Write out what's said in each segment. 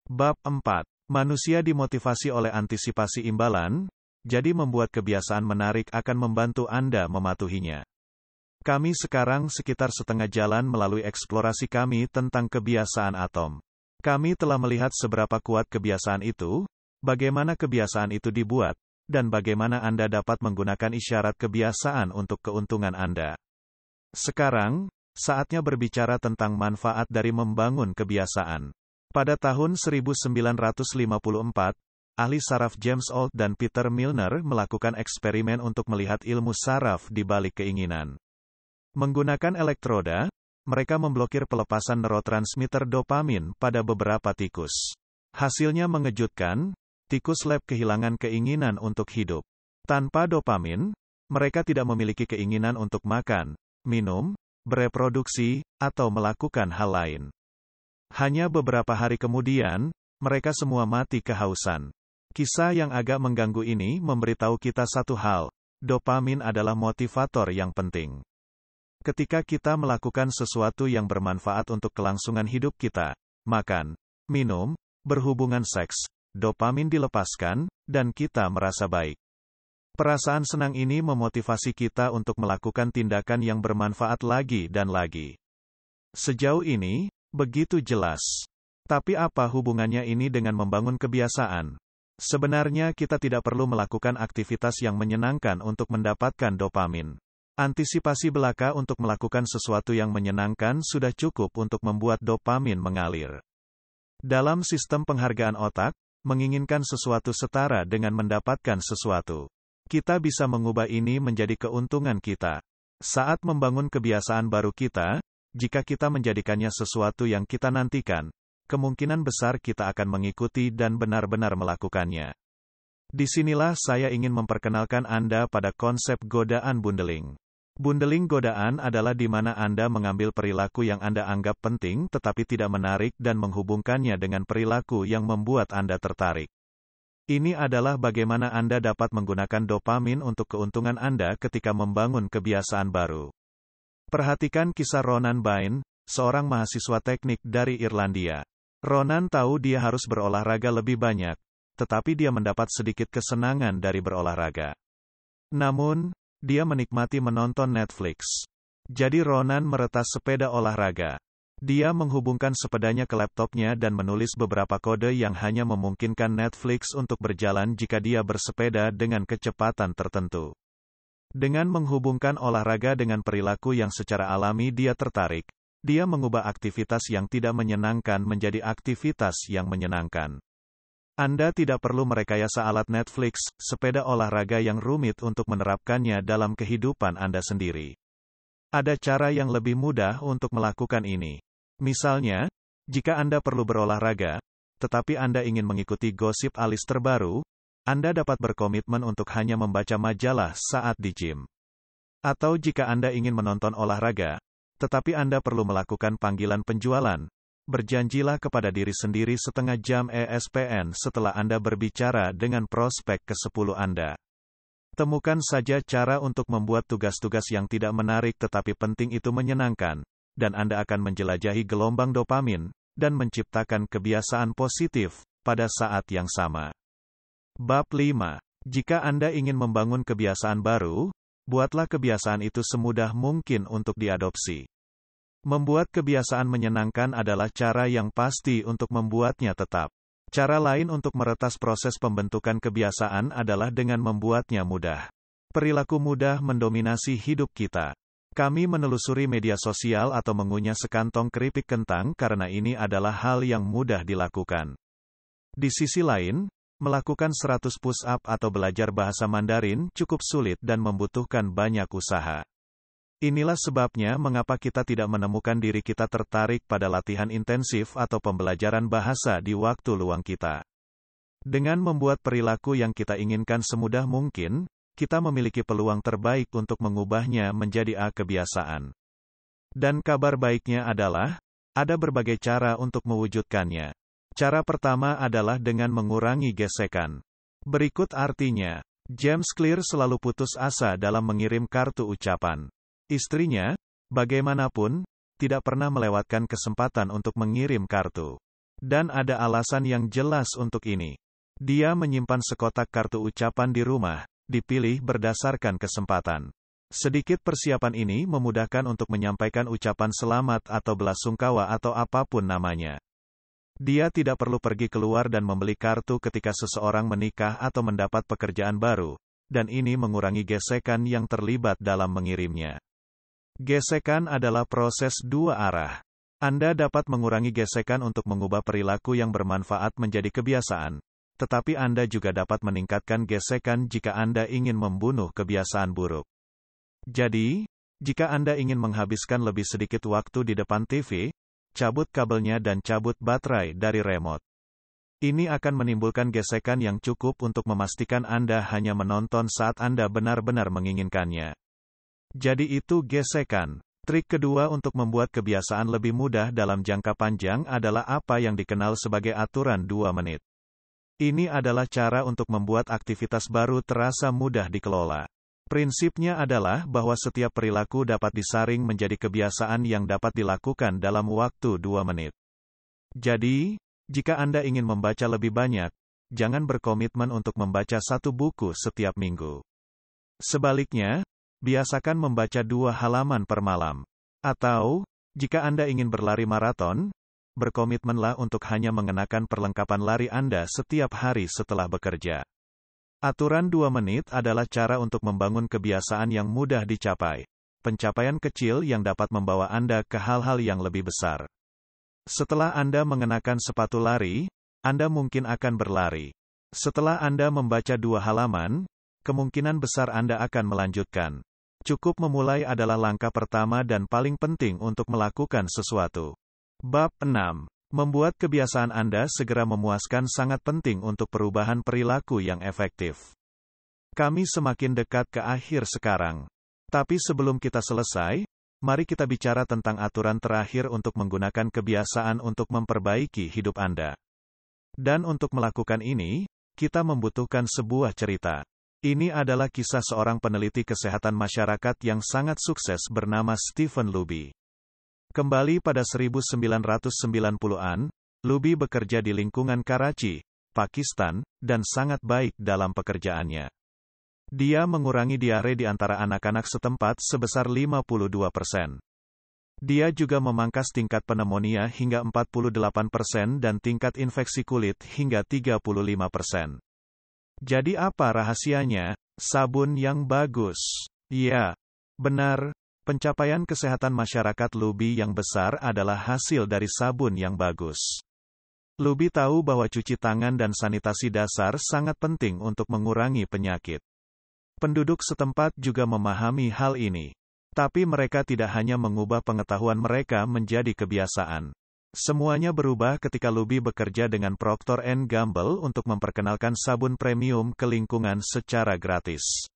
Bab 4. Manusia dimotivasi oleh antisipasi imbalan, jadi membuat kebiasaan menarik akan membantu Anda mematuhinya. Kami sekarang sekitar setengah jalan melalui eksplorasi kami tentang kebiasaan atom. Kami telah melihat seberapa kuat kebiasaan itu, bagaimana kebiasaan itu dibuat, dan bagaimana Anda dapat menggunakan isyarat kebiasaan untuk keuntungan Anda. Sekarang, saatnya berbicara tentang manfaat dari membangun kebiasaan. Pada tahun 1954, ahli saraf James Old dan Peter Milner melakukan eksperimen untuk melihat ilmu saraf di balik keinginan. Menggunakan elektroda, mereka memblokir pelepasan neurotransmitter dopamin pada beberapa tikus. Hasilnya mengejutkan, tikus lab kehilangan keinginan untuk hidup. Tanpa dopamin, mereka tidak memiliki keinginan untuk makan, minum, bereproduksi, atau melakukan hal lain. Hanya beberapa hari kemudian, mereka semua mati kehausan. Kisah yang agak mengganggu ini memberitahu kita satu hal, dopamin adalah motivator yang penting. Ketika kita melakukan sesuatu yang bermanfaat untuk kelangsungan hidup kita, makan, minum, berhubungan seks, dopamin dilepaskan, dan kita merasa baik. Perasaan senang ini memotivasi kita untuk melakukan tindakan yang bermanfaat lagi dan lagi. Sejauh ini, begitu jelas. Tapi apa hubungannya ini dengan membangun kebiasaan? Sebenarnya kita tidak perlu melakukan aktivitas yang menyenangkan untuk mendapatkan dopamin. Antisipasi belaka untuk melakukan sesuatu yang menyenangkan sudah cukup untuk membuat dopamin mengalir. Dalam sistem penghargaan otak, menginginkan sesuatu setara dengan mendapatkan sesuatu. Kita bisa mengubah ini menjadi keuntungan kita. Saat membangun kebiasaan baru kita, jika kita menjadikannya sesuatu yang kita nantikan, kemungkinan besar kita akan mengikuti dan benar-benar melakukannya. Disinilah saya ingin memperkenalkan Anda pada konsep godaan bundeling. Bundeling godaan adalah di mana Anda mengambil perilaku yang Anda anggap penting tetapi tidak menarik dan menghubungkannya dengan perilaku yang membuat Anda tertarik. Ini adalah bagaimana Anda dapat menggunakan dopamin untuk keuntungan Anda ketika membangun kebiasaan baru. Perhatikan kisah Ronan Bain, seorang mahasiswa teknik dari Irlandia. Ronan tahu dia harus berolahraga lebih banyak, tetapi dia mendapat sedikit kesenangan dari berolahraga. Namun, dia menikmati menonton Netflix. Jadi Ronan meretas sepeda olahraga. Dia menghubungkan sepedanya ke laptopnya dan menulis beberapa kode yang hanya memungkinkan Netflix untuk berjalan jika dia bersepeda dengan kecepatan tertentu. Dengan menghubungkan olahraga dengan perilaku yang secara alami dia tertarik, dia mengubah aktivitas yang tidak menyenangkan menjadi aktivitas yang menyenangkan. Anda tidak perlu merekayasa alat Netflix, sepeda olahraga yang rumit untuk menerapkannya dalam kehidupan Anda sendiri. Ada cara yang lebih mudah untuk melakukan ini. Misalnya, jika Anda perlu berolahraga, tetapi Anda ingin mengikuti gosip alis terbaru, Anda dapat berkomitmen untuk hanya membaca majalah saat di gym. Atau jika Anda ingin menonton olahraga, tetapi Anda perlu melakukan panggilan penjualan, berjanjilah kepada diri sendiri setengah jam ESPN setelah Anda berbicara dengan prospek ke-10 Anda. Temukan saja cara untuk membuat tugas-tugas yang tidak menarik tetapi penting itu menyenangkan, dan Anda akan menjelajahi gelombang dopamin, dan menciptakan kebiasaan positif, pada saat yang sama. Bab 5. Jika Anda ingin membangun kebiasaan baru, buatlah kebiasaan itu semudah mungkin untuk diadopsi. Membuat kebiasaan menyenangkan adalah cara yang pasti untuk membuatnya tetap. Cara lain untuk meretas proses pembentukan kebiasaan adalah dengan membuatnya mudah. Perilaku mudah mendominasi hidup kita. Kami menelusuri media sosial atau mengunyah sekantong keripik kentang karena ini adalah hal yang mudah dilakukan. Di sisi lain, melakukan 100 push-up atau belajar bahasa Mandarin cukup sulit dan membutuhkan banyak usaha. Inilah sebabnya mengapa kita tidak menemukan diri kita tertarik pada latihan intensif atau pembelajaran bahasa di waktu luang kita. Dengan membuat perilaku yang kita inginkan semudah mungkin, kita memiliki peluang terbaik untuk mengubahnya menjadi kebiasaan. Dan kabar baiknya adalah, ada berbagai cara untuk mewujudkannya. Cara pertama adalah dengan mengurangi gesekan. Berikut artinya, James Clear selalu putus asa dalam mengirim kartu ucapan. Istrinya, bagaimanapun, tidak pernah melewatkan kesempatan untuk mengirim kartu. Dan ada alasan yang jelas untuk ini. Dia menyimpan sekotak kartu ucapan di rumah, dipilih berdasarkan kesempatan. Sedikit persiapan ini memudahkan untuk menyampaikan ucapan selamat atau belasungkawa atau apapun namanya. Dia tidak perlu pergi keluar dan membeli kartu ketika seseorang menikah atau mendapat pekerjaan baru, dan ini mengurangi gesekan yang terlibat dalam mengirimnya. Gesekan adalah proses dua arah. Anda dapat mengurangi gesekan untuk mengubah perilaku yang bermanfaat menjadi kebiasaan, tetapi Anda juga dapat meningkatkan gesekan jika Anda ingin membunuh kebiasaan buruk. Jadi, jika Anda ingin menghabiskan lebih sedikit waktu di depan TV, cabut kabelnya dan cabut baterai dari remote. Ini akan menimbulkan gesekan yang cukup untuk memastikan Anda hanya menonton saat Anda benar-benar menginginkannya. Jadi itu gesekan. Trik kedua untuk membuat kebiasaan lebih mudah dalam jangka panjang adalah apa yang dikenal sebagai aturan 2 menit. Ini adalah cara untuk membuat aktivitas baru terasa mudah dikelola. Prinsipnya adalah bahwa setiap perilaku dapat disaring menjadi kebiasaan yang dapat dilakukan dalam waktu 2 menit. Jadi, jika Anda ingin membaca lebih banyak, jangan berkomitmen untuk membaca 1 buku setiap minggu. Sebaliknya, biasakan membaca 2 halaman per malam. Atau, jika Anda ingin berlari maraton, berkomitmenlah untuk hanya mengenakan perlengkapan lari Anda setiap hari setelah bekerja. Aturan 2 menit adalah cara untuk membangun kebiasaan yang mudah dicapai. Pencapaian kecil yang dapat membawa Anda ke hal-hal yang lebih besar. Setelah Anda mengenakan sepatu lari, Anda mungkin akan berlari. Setelah Anda membaca 2 halaman, kemungkinan besar Anda akan melanjutkan. Cukup memulai adalah langkah pertama dan paling penting untuk melakukan sesuatu. Bab 6. Membuat kebiasaan Anda segera memuaskan sangat penting untuk perubahan perilaku yang efektif. Kami semakin dekat ke akhir sekarang. Tapi sebelum kita selesai, mari kita bicara tentang aturan terakhir untuk menggunakan kebiasaan untuk memperbaiki hidup Anda. Dan untuk melakukan ini, kita membutuhkan sebuah cerita. Ini adalah kisah seorang peneliti kesehatan masyarakat yang sangat sukses bernama Stephen Luby. Kembali pada 1990-an, Luby bekerja di lingkungan Karachi, Pakistan, dan sangat baik dalam pekerjaannya. Dia mengurangi diare di antara anak-anak setempat sebesar 52%. Dia juga memangkas tingkat pneumonia hingga 48% dan tingkat infeksi kulit hingga 35%. Jadi apa rahasianya? Sabun yang bagus. Ya, benar, pencapaian kesehatan masyarakat Luby yang besar adalah hasil dari sabun yang bagus. Luby tahu bahwa cuci tangan dan sanitasi dasar sangat penting untuk mengurangi penyakit. Penduduk setempat juga memahami hal ini. Tapi mereka tidak hanya mengubah pengetahuan mereka menjadi kebiasaan. Semuanya berubah ketika Luby bekerja dengan Procter & Gamble untuk memperkenalkan sabun premium ke lingkungan secara gratis.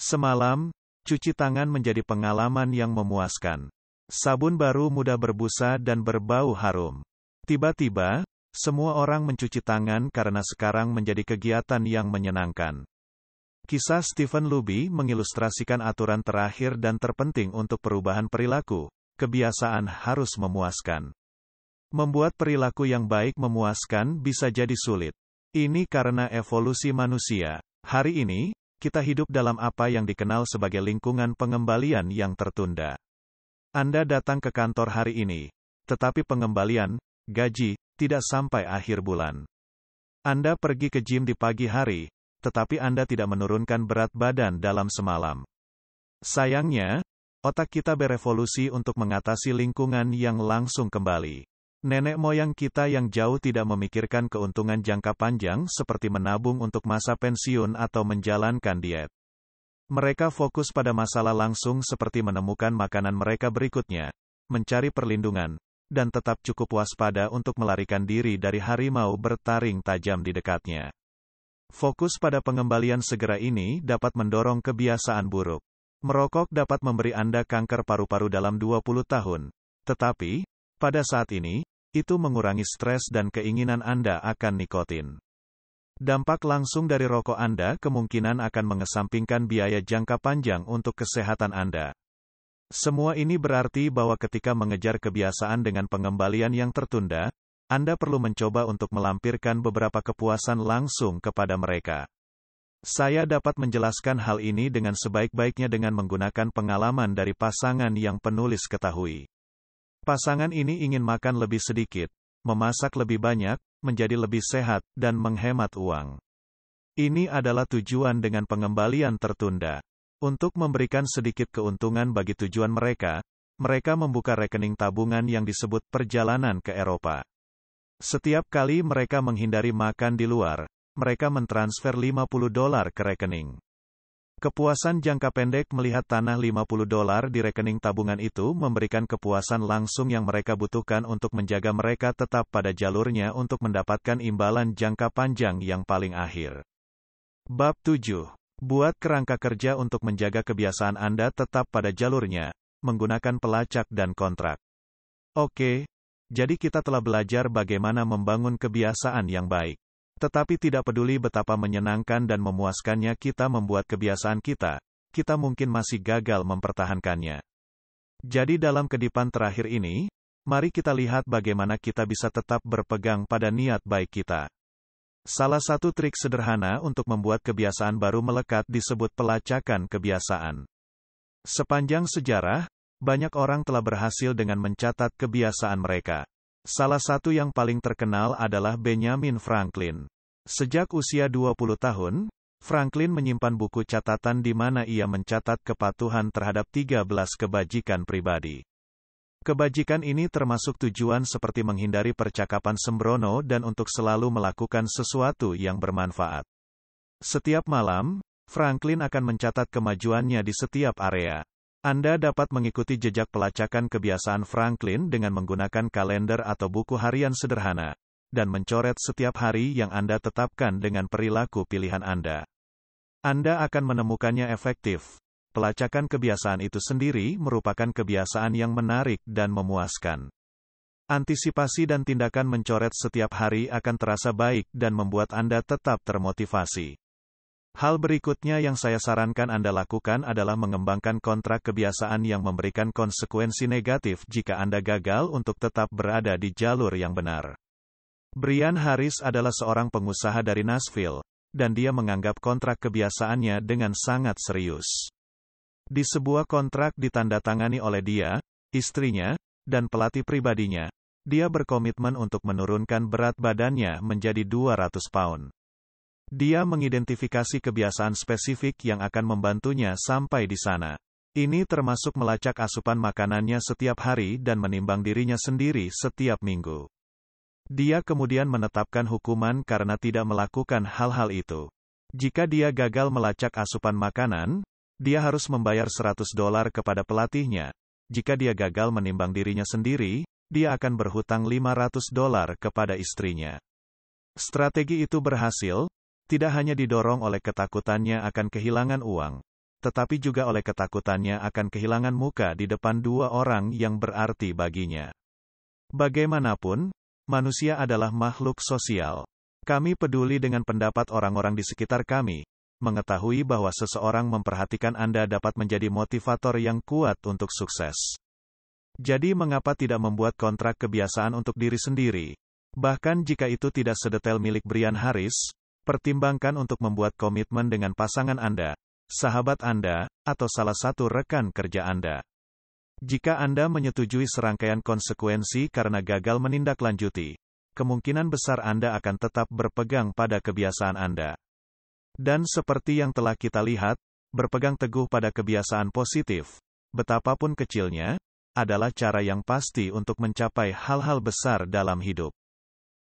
Semalam, cuci tangan menjadi pengalaman yang memuaskan. Sabun baru mudah berbusa dan berbau harum. Tiba-tiba, semua orang mencuci tangan karena sekarang menjadi kegiatan yang menyenangkan. Kisah Stephen Luby mengilustrasikan aturan terakhir dan terpenting untuk perubahan perilaku. Kebiasaan harus memuaskan. Membuat perilaku yang baik memuaskan bisa jadi sulit. Ini karena evolusi manusia. Hari ini, kita hidup dalam apa yang dikenal sebagai lingkungan pengembalian yang tertunda. Anda datang ke kantor hari ini, tetapi pengembalian, gaji, tidak sampai akhir bulan. Anda pergi ke gym di pagi hari, tetapi Anda tidak menurunkan berat badan dalam semalam. Sayangnya, otak kita berevolusi untuk mengatasi lingkungan yang langsung kembali. Nenek moyang kita yang jauh tidak memikirkan keuntungan jangka panjang seperti menabung untuk masa pensiun atau menjalankan diet. Mereka fokus pada masalah langsung seperti menemukan makanan mereka berikutnya, mencari perlindungan, dan tetap cukup waspada untuk melarikan diri dari harimau bertaring tajam di dekatnya. Fokus pada pengembalian segera ini dapat mendorong kebiasaan buruk. Merokok dapat memberi Anda kanker paru-paru dalam 20 tahun. Tetapi, pada saat ini, itu mengurangi stres dan keinginan Anda akan nikotin. Dampak langsung dari rokok Anda kemungkinan akan mengesampingkan biaya jangka panjang untuk kesehatan Anda. Semua ini berarti bahwa ketika mengejar kebiasaan dengan pengembalian yang tertunda, Anda perlu mencoba untuk melampirkan beberapa kepuasan langsung kepada mereka. Saya dapat menjelaskan hal ini dengan sebaik-baiknya dengan menggunakan pengalaman dari pasangan yang penulis ketahui. Pasangan ini ingin makan lebih sedikit, memasak lebih banyak, menjadi lebih sehat, dan menghemat uang. Ini adalah tujuan dengan pengembalian tertunda. Untuk memberikan sedikit keuntungan bagi tujuan mereka, mereka membuka rekening tabungan yang disebut perjalanan ke Eropa. Setiap kali mereka menghindari makan di luar, mereka mentransfer $50 ke rekening. Kepuasan jangka pendek melihat tanah $50 di rekening tabungan itu memberikan kepuasan langsung yang mereka butuhkan untuk menjaga mereka tetap pada jalurnya untuk mendapatkan imbalan jangka panjang yang paling akhir. Bab 7. Buat kerangka kerja untuk menjaga kebiasaan Anda tetap pada jalurnya, menggunakan pelacak dan kontrak. Oke, jadi kita telah belajar bagaimana membangun kebiasaan yang baik. Tetapi tidak peduli betapa menyenangkan dan memuaskannya kita membuat kebiasaan kita mungkin masih gagal mempertahankannya. Jadi dalam kedipan terakhir ini, mari kita lihat bagaimana kita bisa tetap berpegang pada niat baik kita. Salah satu trik sederhana untuk membuat kebiasaan baru melekat disebut pelacakan kebiasaan. Sepanjang sejarah, banyak orang telah berhasil dengan mencatat kebiasaan mereka. Salah satu yang paling terkenal adalah Benjamin Franklin. Sejak usia 20 tahun, Franklin menyimpan buku catatan di mana ia mencatat kepatuhan terhadap 13 kebajikan pribadi. Kebajikan ini termasuk tujuan seperti menghindari percakapan sembrono dan untuk selalu melakukan sesuatu yang bermanfaat. Setiap malam, Franklin akan mencatat kemajuannya di setiap area. Anda dapat mengikuti jejak pelacakan kebiasaan Franklin dengan menggunakan kalender atau buku harian sederhana, dan mencoret setiap hari yang Anda tetapkan dengan perilaku pilihan Anda. Anda akan menemukannya efektif. Pelacakan kebiasaan itu sendiri merupakan kebiasaan yang menarik dan memuaskan. Antisipasi dan tindakan mencoret setiap hari akan terasa baik dan membuat Anda tetap termotivasi. Hal berikutnya yang saya sarankan Anda lakukan adalah mengembangkan kontrak kebiasaan yang memberikan konsekuensi negatif jika Anda gagal untuk tetap berada di jalur yang benar. Brian Harris adalah seorang pengusaha dari Nashville, dan dia menganggap kontrak kebiasaannya dengan sangat serius. Di sebuah kontrak ditandatangani oleh dia, istrinya, dan pelatih pribadinya, dia berkomitmen untuk menurunkan berat badannya menjadi 200 pound. Dia mengidentifikasi kebiasaan spesifik yang akan membantunya sampai di sana. Ini termasuk melacak asupan makanannya setiap hari dan menimbang dirinya sendiri setiap minggu. Dia kemudian menetapkan hukuman karena tidak melakukan hal-hal itu. Jika dia gagal melacak asupan makanan, dia harus membayar $100 kepada pelatihnya. Jika dia gagal menimbang dirinya sendiri, dia akan berhutang $500 kepada istrinya. Strategi itu berhasil, tidak hanya didorong oleh ketakutannya akan kehilangan uang, tetapi juga oleh ketakutannya akan kehilangan muka di depan dua orang yang berarti baginya. Bagaimanapun, manusia adalah makhluk sosial. Kami peduli dengan pendapat orang-orang di sekitar kami. Mengetahui bahwa seseorang memperhatikan Anda dapat menjadi motivator yang kuat untuk sukses. Jadi mengapa tidak membuat kontrak kebiasaan untuk diri sendiri? Bahkan jika itu tidak sedetail milik Brian Harris, pertimbangkan untuk membuat komitmen dengan pasangan Anda, sahabat Anda, atau salah satu rekan kerja Anda. Jika Anda menyetujui serangkaian konsekuensi karena gagal menindaklanjuti, kemungkinan besar Anda akan tetap berpegang pada kebiasaan Anda. Dan seperti yang telah kita lihat, berpegang teguh pada kebiasaan positif, betapapun kecilnya, adalah cara yang pasti untuk mencapai hal-hal besar dalam hidup.